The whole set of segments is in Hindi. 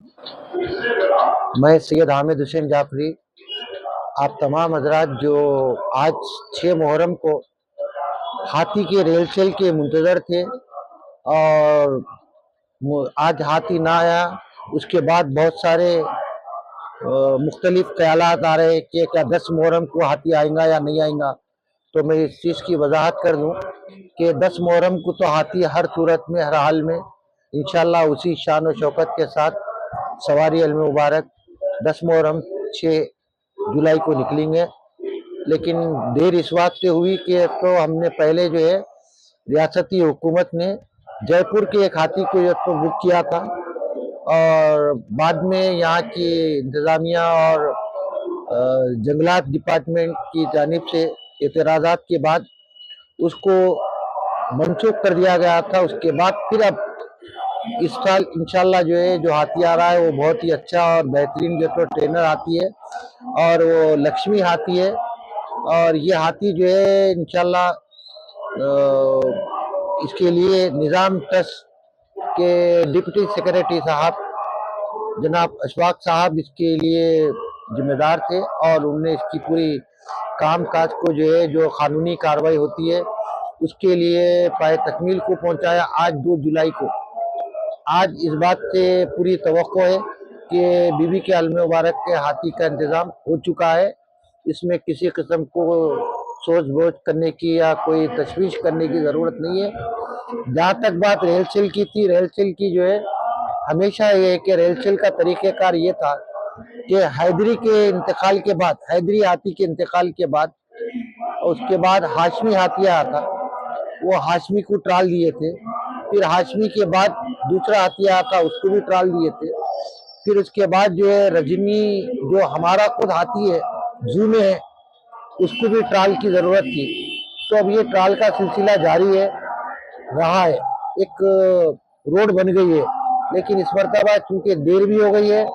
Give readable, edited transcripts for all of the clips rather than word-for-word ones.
मैं सैयद हामिद हुसैन जाफरी। आप तमाम हजरात जो आज 6 मुहर्रम को हाथी के रेल चल के मुंतजर थे और आज हाथी ना आया, उसके बाद बहुत सारे मुख्तलिफ ख्यालात आ रहे हैं कि क्या 10 मुहर्रम को हाथी आएगा या नहीं आएगा। तो मैं इस चीज़ की वजाहत कर दूं कि 10 मुहर्रम को तो हाथी हर सूरत में, हर हाल में इंशाल्लाह उसी शान और शौकत के साथ सवारी अल मुबारक 10 मुहर्रम 6 जुलाई को निकलेंगे। लेकिन देर इस बात से हुई कि तो हमने पहले जो है रियासती हुकूमत ने जयपुर के एक हाथी को जो तो बुक किया था और बाद में यहाँ की इंतज़ामिया और जंगलात डिपार्टमेंट की जानिब से एतराज़ात के बाद उसको मनसूख कर दिया गया था। उसके बाद फिर अब इस साल इंशाल्लाह जो है जो हाथी आ रहा है वो बहुत ही अच्छा और बेहतरीन जो तो ट्रेनर हाथी है और वो लक्ष्मी हाथी है। और ये हाथी जो है इंशाल्लाह इसके लिए निज़ाम ट्रस्ट के डिप्टी सेक्रेटरी साहब जनाब अशफाक साहब इसके लिए जिम्मेदार थे और उनने इसकी पूरी काम काज को जो है जो कानूनी कार्रवाई होती है उसके लिए पाए तकमील को पहुंचाया। आज 2 जुलाई को आज इस बात से पूरी तवक्को है कि बीबी के आलम मुबारक के हाथी का इंतज़ाम हो चुका है। इसमें किसी किस्म को सोच बोझ करने की या कोई तशवीश करने की ज़रूरत नहीं है। जहाँ तक बात रेलचल की थी, रेलचल की जो है हमेशा ये है कि रेलचल का तरीक़ेकार ये था कि हैदरी के इंतकाल के बाद, हैदरी हाथी के इंतकाल के बाद उसके बाद हाशमी हाथी आया था, वो हाशमी को ट्राल दिए थे। फिर हाशमी के बाद दूसरा हाथी आया था, उसको भी ट्राल दिए थे। फिर उसके बाद जो है रजनी जो हमारा खुद हाथी है जू में है, उसको भी ट्राल की ज़रूरत थी। तो अब ये ट्राल का सिलसिला जारी है रहा है। एक रोड बन गई है, लेकिन इस मरतबा चूंकि देर भी हो गई है,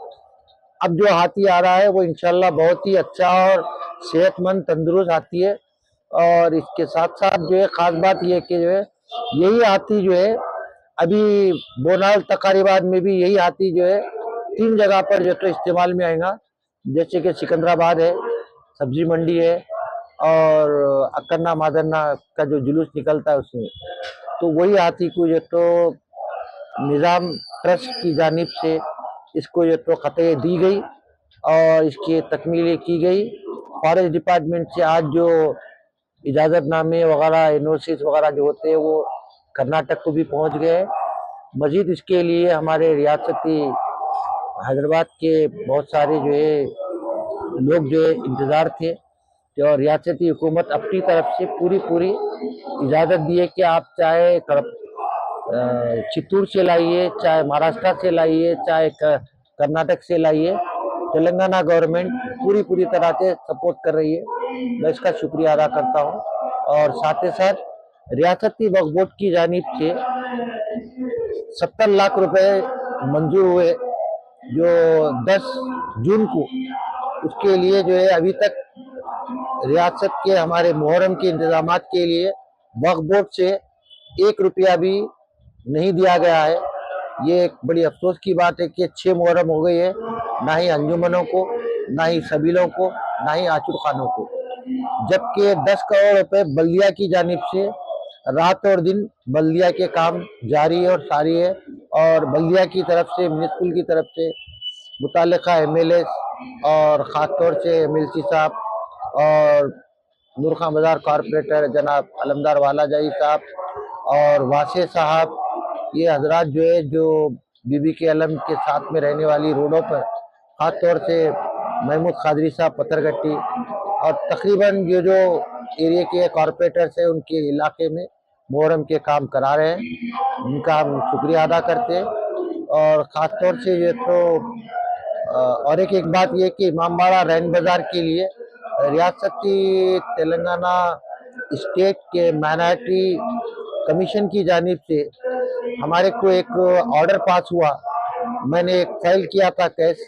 अब जो हाथी आ रहा है वो इंशाल्लाह बहुत ही अच्छा और सेहतमंद तंदुरुस्त हाथी है। और इसके साथ साथ जो है ख़ास बात ये है कि जो है यही हाथी जो है अभी बोनाल तकारीबाद में भी यही हाथी जो है 3 जगह पर जो तो इस्तेमाल में आएगा, जैसे कि सिकंदराबाद है, सब्जी मंडी है और अकन्ना मादन्ना का जो जुलूस निकलता है उसमें। तो वही हाथी को जो तो निज़ाम ट्रस्ट की जानिब से इसको जो तो ख़तः दी गई और इसकी तकमीलें की गई। फॉरेस्ट डिपार्टमेंट से आज जो इजाज़तनामे वगैरह एनओसीज वगैरह जो होते हैं वो कर्नाटक को भी पहुंच गए। मजीद इसके लिए हमारे रियासती हैदराबाद के बहुत सारे जो है लोग जो है इंतज़ार थे और रियासती हुकूमत अपनी तरफ से पूरी पूरी इजाज़त दी है कि आप चाहे चित्तूर से लाइए, चाहे महाराष्ट्र से लाइए, चाहे कर्नाटक से लाइए, तेलंगाना गवर्नमेंट पूरी पूरी तरह से सपोर्ट कर रही है। मैं इसका शुक्रिया अदा करता हूँ। और साथ ही साथ रियासती वक्फ बोर्ड की जानिब से 70 लाख रुपए मंजूर हुए जो 10 जून को, उसके लिए जो है अभी तक रियासत के हमारे मुहर्रम के इंतजामात के लिए वक्फ बोर्ड से 1 रुपया भी नहीं दिया गया है। ये एक बड़ी अफसोस की बात है कि 6 मुहर्रम हो गई है, ना ही अंजुमनों को, ना ही सबीलों को, ना ही आचुर खानों को, जबकि 10 करोड़ रुपए बल्दिया की जानिब से रात और दिन बल्दिया के काम जारी है और सारी है। और बल्दिया की तरफ से, म्यूनिसिपल की तरफ से मुताल्लिका एमएलए और ख़ास तौर से एमएलसी साहब और नूरखां बाजार कॉरपोरेटर जनाब अलमदार वालाजाई साहब और वासे साहब, ये हजरात जो है जो बीबी के अलम के साथ में रहने वाली रोडों पर, ख़ास तौर से महमूद खादरी साहब पत्थरगट्टी और तकरीबन ये जो एरिया के कॉरपोरेटर्स हैं उनके इलाके में मुहर्रम के काम करा रहे हैं, उनका हम शुक्रिया अदा करते हैं। और ख़ास तौर से ये तो और एक बात ये कि इमामबाड़ा रैन बाज़ार के लिए रियासती तेलंगाना स्टेट के माइनॉरिटी कमीशन की जानिब से हमारे को एक ऑर्डर पास हुआ। मैंने एक फाइल किया था केस,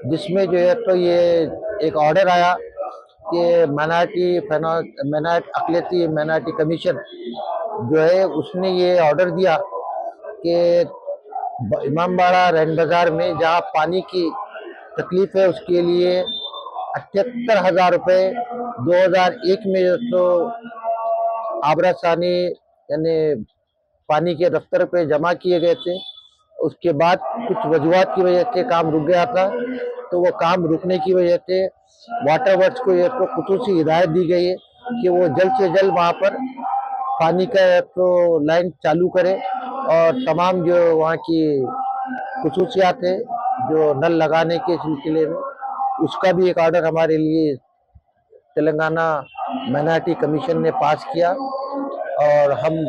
जिसमें जो है तो ये एक ऑर्डर आया कि अकलियती माइनॉरिटी कमीशन जो है उसने ये ऑर्डर दिया कि इमामबाड़ा रैन बाजार में जहाँ पानी की तकलीफ है, उसके लिए 78,000 रुपये 2001 में तो आबरा सानी यानी पानी के दफ्तर पे जमा किए गए थे। उसके बाद कुछ वजूहत की वजह से काम रुक गया था, तो वो काम रुकने की वजह से वाटर वर्क्स को ये तो खुसूसी हिदायत दी गई है कि वो जल्द से जल्द वहाँ पर पानी का तो लाइन चालू करे और तमाम जो वहाँ की खसूसियात है जो नल लगाने के सिलसिले में, उसका भी एक ऑर्डर हमारे लिए तेलंगाना माइनॉरिटी कमीशन ने पास किया। और हम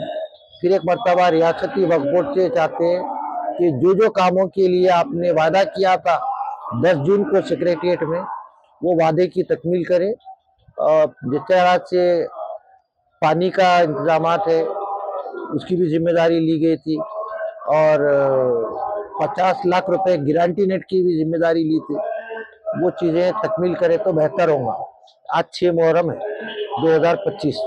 फिर एक मरतबा रियासती वक्फ बोर्ड से चाहते हैं कि जो जो कामों के लिए आपने वादा किया था 10 जून को सेक्रेटेरिएट में, वो वादे की तकमील करें। और जिस तरह से पानी का इंतजामात है उसकी भी जिम्मेदारी ली गई थी, और 50 लाख रुपए गारंटी नेट की भी जिम्मेदारी ली थी, वो चीज़ें तकमील करें तो बेहतर होगा। आज 6 मुहर्रम है 2025।